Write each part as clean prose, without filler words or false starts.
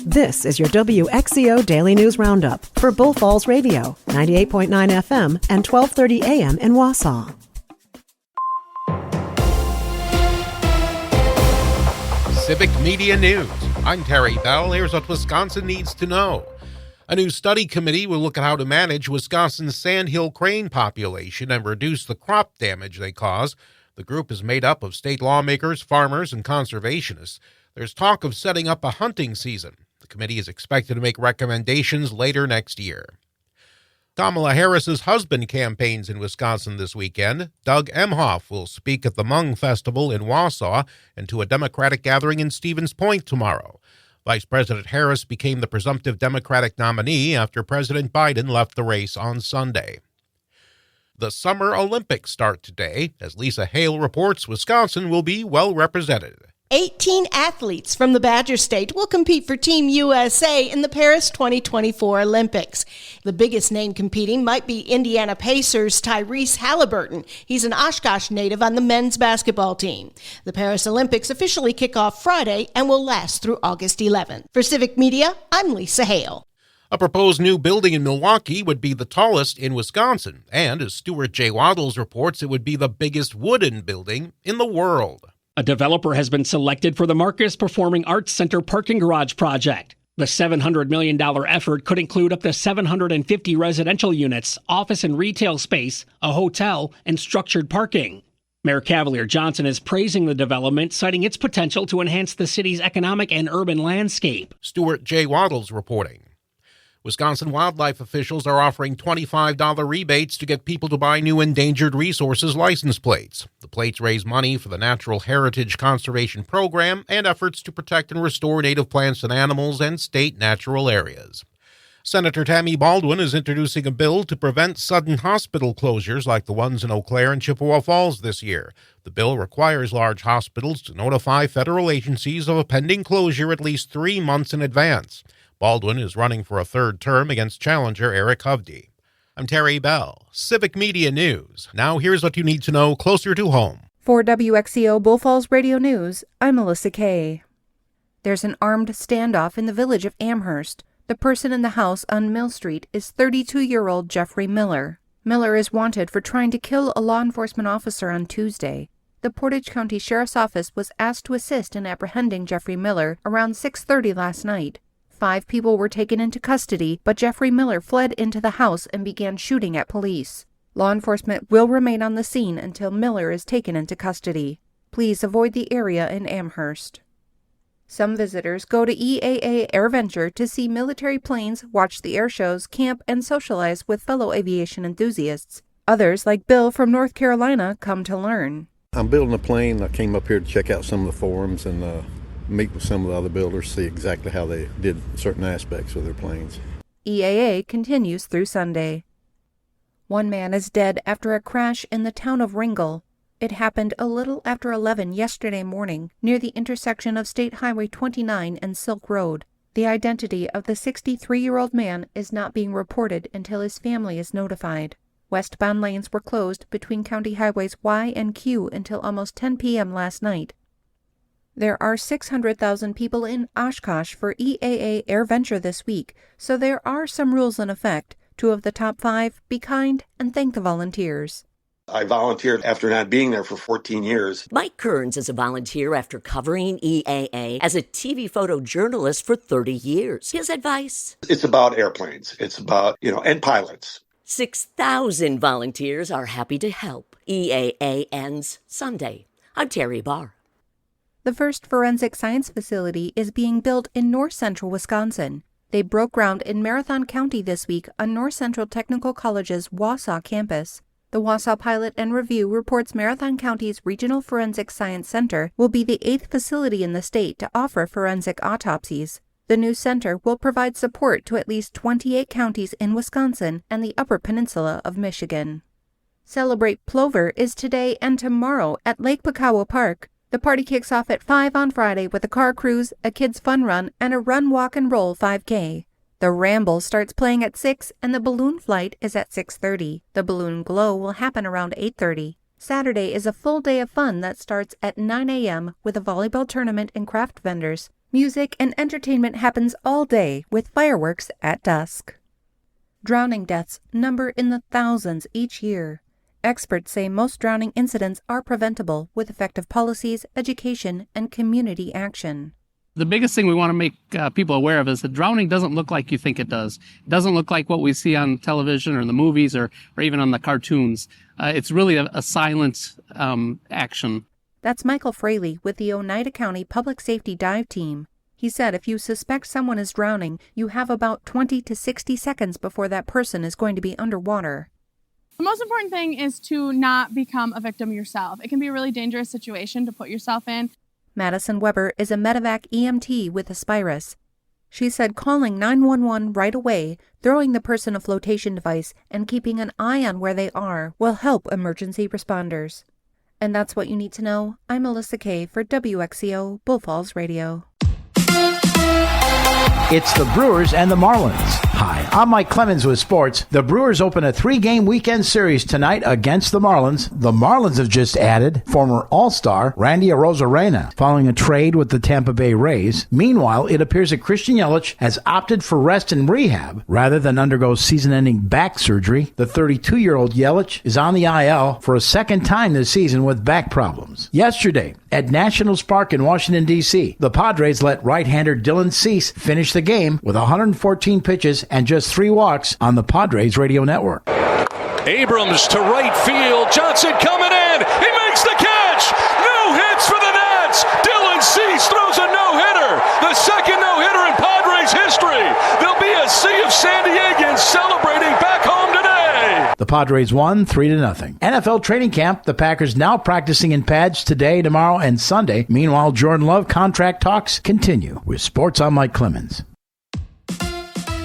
This is your WXCO Daily News Roundup for Bull Falls Radio, 98.9 FM and 1230 AM in Wausau. Civic Media News. I'm Terry Bell. Here's what Wisconsin needs to know. A new study committee will look at how to manage Wisconsin's sandhill crane population and reduce the crop damage they cause. The group is made up of state lawmakers, farmers, and conservationists. There's talk of setting up a hunting season. The committee is expected to make recommendations later next year. Kamala Harris's husband campaigns in Wisconsin this weekend. Doug Emhoff will speak at the Hmong Festival in Wausau and to a Democratic gathering in Stevens Point tomorrow. Vice President Harris became the presumptive Democratic nominee after President Biden left the race on Sunday. The Summer Olympics start today. As Lisa Hale reports, Wisconsin will be well represented. 18 athletes from the Badger State will compete for Team USA in the Paris 2024 Olympics. The biggest name competing might be Indiana Pacers' Tyrese Halliburton. He's an Oshkosh native on the men's basketball team. The Paris Olympics officially kick off Friday and will last through August 11th. For Civic Media, I'm Lisa Hale. A proposed new building in Milwaukee would be the tallest in Wisconsin, and as Stuart J. Waddles reports, it would be the biggest wooden building in the world. A developer has been selected for the Marcus Performing Arts Center parking garage project. The $700 million effort could include up to 750 residential units, office and retail space, a hotel, and structured parking. Mayor Cavalier Johnson is praising the development, citing its potential to enhance the city's economic and urban landscape. Stuart J. Waddles reporting. Wisconsin wildlife officials are offering $25 rebates to get people to buy new endangered resources license plates. The plates raise money for the Natural Heritage Conservation Program and efforts to protect and restore native plants and animals and state natural areas. Senator Tammy Baldwin is introducing a bill to prevent sudden hospital closures like the ones in Eau Claire and Chippewa Falls this year. The bill requires large hospitals to notify federal agencies of a pending closure at least 3 months in advance. Baldwin is running for a third term against challenger Eric Hovde. I'm Terry Bell, Civic Media News. Now here's what you need to know closer to home. For WXCO Bull Falls Radio News, I'm Melissa Kay. There's an armed standoff in the village of Amherst. The person in the house on Mill Street is 32-year-old Jeffrey Miller. Miller is wanted for trying to kill a law enforcement officer on Tuesday. The Portage County Sheriff's Office was asked to assist in apprehending Jeffrey Miller around 6:30 last night. 5 people were taken into custody, but Jeffrey Miller fled into the house and began shooting at police. Law enforcement will remain on the scene until Miller is taken into custody. Please avoid the area in Amherst. Some visitors go to EAA AirVenture to see military planes, watch the air shows, camp, and socialize with fellow aviation enthusiasts. Others, like Bill from North Carolina, come to learn. I'm building a plane. I came up here to check out some of the forums and meet with some of the other builders, see exactly how they did certain aspects of their planes. EAA continues through Sunday. One man is dead after a crash in the town of Ringel. It happened a little after 11 yesterday morning near the intersection of State Highway 29 and Silk Road. The identity of the 63-year-old man is not being reported until his family is notified. Westbound lanes were closed between County Highways Y and Q until almost 10 p.m. last night. There are 600,000 people in Oshkosh for EAA AirVenture this week, so there are some rules in effect. 2 of the top 5, be kind and thank the volunteers. I volunteered after not being there for 14 years. Mike Kearns is a volunteer after covering EAA as a TV photojournalist for 30 years. His advice? It's about airplanes. It's about, and pilots. 6,000 volunteers are happy to help. EAA ends Sunday. I'm Terry Barr. The first forensic science facility is being built in north central Wisconsin. They broke ground in Marathon County this week on North Central Technical College's Wausau campus. The Wausau Pilot and Review reports Marathon County's Regional Forensic Science Center will be the 8th facility in the state to offer forensic autopsies. The new center will provide support to at least 28 counties in Wisconsin and the Upper Peninsula of Michigan. Celebrate Plover is today and tomorrow at Lake Pakawa Park. The party kicks off at 5 on Friday with a car cruise, a kids' fun run, and a run, walk, and roll 5K. The Ramble starts playing at 6, and the balloon flight is at 6:30. The balloon glow will happen around 8:30. Saturday is a full day of fun that starts at 9 a.m. with a volleyball tournament and craft vendors. Music and entertainment happens all day with fireworks at dusk. Drowning deaths number in the thousands each year. Experts say most drowning incidents are preventable with effective policies, education, and community action. The biggest thing we want to make people aware of is that drowning doesn't look like you think it does. It doesn't look like what we see on television or in the movies or even on the cartoons. It's really a silent action. That's Michael Fraley with the Oneida County Public Safety Dive Team. He said if you suspect someone is drowning, you have about 20 to 60 seconds before that person is going to be underwater. The most important thing is to not become a victim yourself. It can be a really dangerous situation to put yourself in. Madison Weber is a medevac EMT with Aspirus. She said calling 911 right away, throwing the person a flotation device, and keeping an eye on where they are will help emergency responders. And that's what you need to know. I'm Melissa Kay for WXCO Bull Falls Radio. It's the Brewers and the Marlins. Hi, I'm Mike Clemens with sports. The Brewers open a 3-game weekend series tonight against the Marlins. The Marlins have just added former All-Star Randy Arozarena following a trade with the Tampa Bay Rays. Meanwhile, it appears that Christian Yelich has opted for rest and rehab rather than undergo season-ending back surgery. The 32-year-old Yelich is on the IL for a second time this season with back problems. Yesterday, at Nationals Park in Washington, D.C., the Padres let right-hander Dylan Cease finish the game with 114 pitches and just 3 walks on the Padres radio network. Abrams to right field. Johnson coming in. He makes the catch. No hits for the Nats. Dylan Cease throws a no-hitter. The second no-hitter in Padres history. There'll be a sea of San Diegans celebrating back home today. The Padres won 3-0. NFL training camp. The Packers now practicing in pads today, tomorrow, and Sunday. Meanwhile, Jordan Love contract talks continue. With sports, I'm Mike Clemens.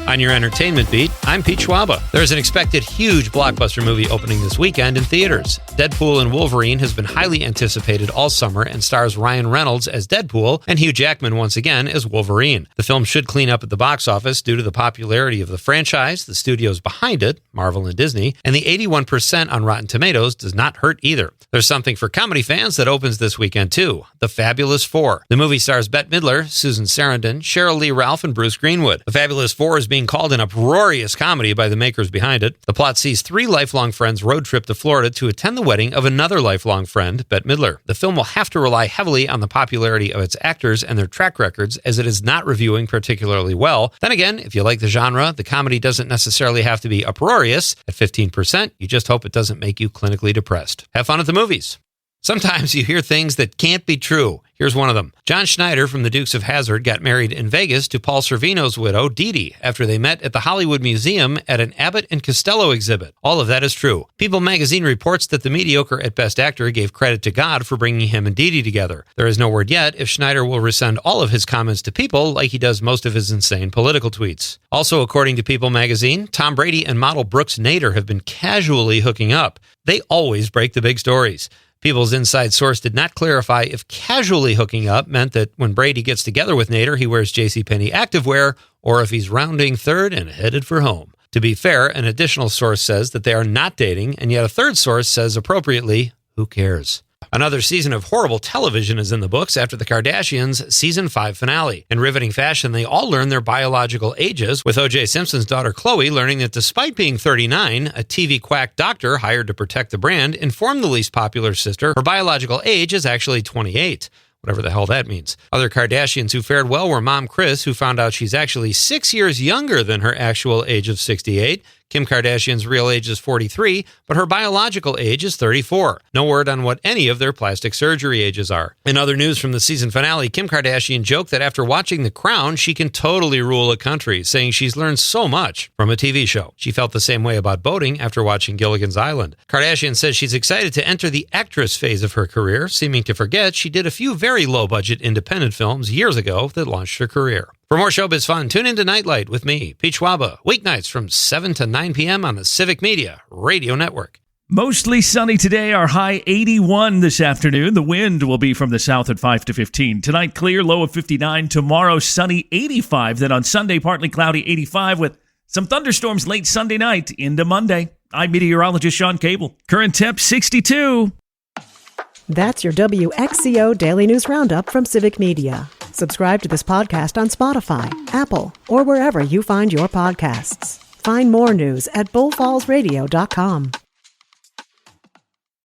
On your entertainment beat, I'm Pete Schwaba. There's an expected huge blockbuster movie opening this weekend in theaters. Deadpool and Wolverine has been highly anticipated all summer and stars Ryan Reynolds as Deadpool and Hugh Jackman once again as Wolverine. The film should clean up at the box office due to the popularity of the franchise, the studios behind it, Marvel and Disney, and the 81% on Rotten Tomatoes does not hurt either. There's something for comedy fans that opens this weekend too, The Fabulous Four. The movie stars Bette Midler, Susan Sarandon, Cheryl Lee Ralph, and Bruce Greenwood. The Fabulous Four is being called an uproarious comedy by the makers behind it. The plot sees 3 lifelong friends road trip to Florida to attend the wedding of another lifelong friend, Bette Midler. The film will have to rely heavily on the popularity of its actors and their track records, as it is not reviewing particularly well. Then again, if you like the genre, the comedy doesn't necessarily have to be uproarious. At 15%, you just hope it doesn't make you clinically depressed. Have fun at the movies. Sometimes you hear things that can't be true. Here's one of them. John Schneider from the Dukes of Hazzard got married in Vegas to Paul Sorvino's widow, Dee Dee, after they met at the Hollywood Museum at an Abbott and Costello exhibit. All of that is true. People magazine reports that the mediocre at Best Actor gave credit to God for bringing him and Dee Dee together. There is no word yet if Schneider will rescind all of his comments to People like he does most of his insane political tweets. Also, according to People magazine, Tom Brady and model Brooks Nader have been casually hooking up. They always break the big stories. People's inside source did not clarify if casually hooking up meant that when Brady gets together with Nader, he wears JCPenney activewear, or if he's rounding third and headed for home. To be fair, an additional source says that they are not dating, and yet a third source says appropriately, who cares? Another season of horrible television is in the books after the Kardashians' season 5 finale. In riveting fashion, they all learn their biological ages, with O.J. Simpson's daughter Khloe learning that despite being 39, a TV quack doctor hired to protect the brand informed the least popular sister her biological age is actually 28. Whatever the hell that means. Other Kardashians who fared well were Mom Kris, who found out she's actually 6 years younger than her actual age of 68. Kim Kardashian's real age is 43, but her biological age is 34. No word on what any of their plastic surgery ages are. In other news from the season finale, Kim Kardashian joked that after watching The Crown, she can totally rule a country, saying she's learned so much from a TV show. She felt the same way about boating after watching Gilligan's Island. Kardashian says she's excited to enter the actress phase of her career, seeming to forget she did a few very low-budget independent films years ago that launched her career. For more showbiz fun, tune into Nightlight with me, Pete Schwaba, weeknights from 7 to 9 p.m. on the Civic Media Radio Network. Mostly sunny today, our high 81 this afternoon. The wind will be from the south at 5 to 15. Tonight, clear, low of 59. Tomorrow, sunny, 85. Then on Sunday, partly cloudy, 85, with some thunderstorms late Sunday night into Monday. I'm meteorologist Sean Cable. Current temp, 62. That's your WXCO Daily News Roundup from Civic Media. Subscribe to this podcast on Spotify, Apple, or wherever you find your podcasts. Find more news at bullfallsradio.com.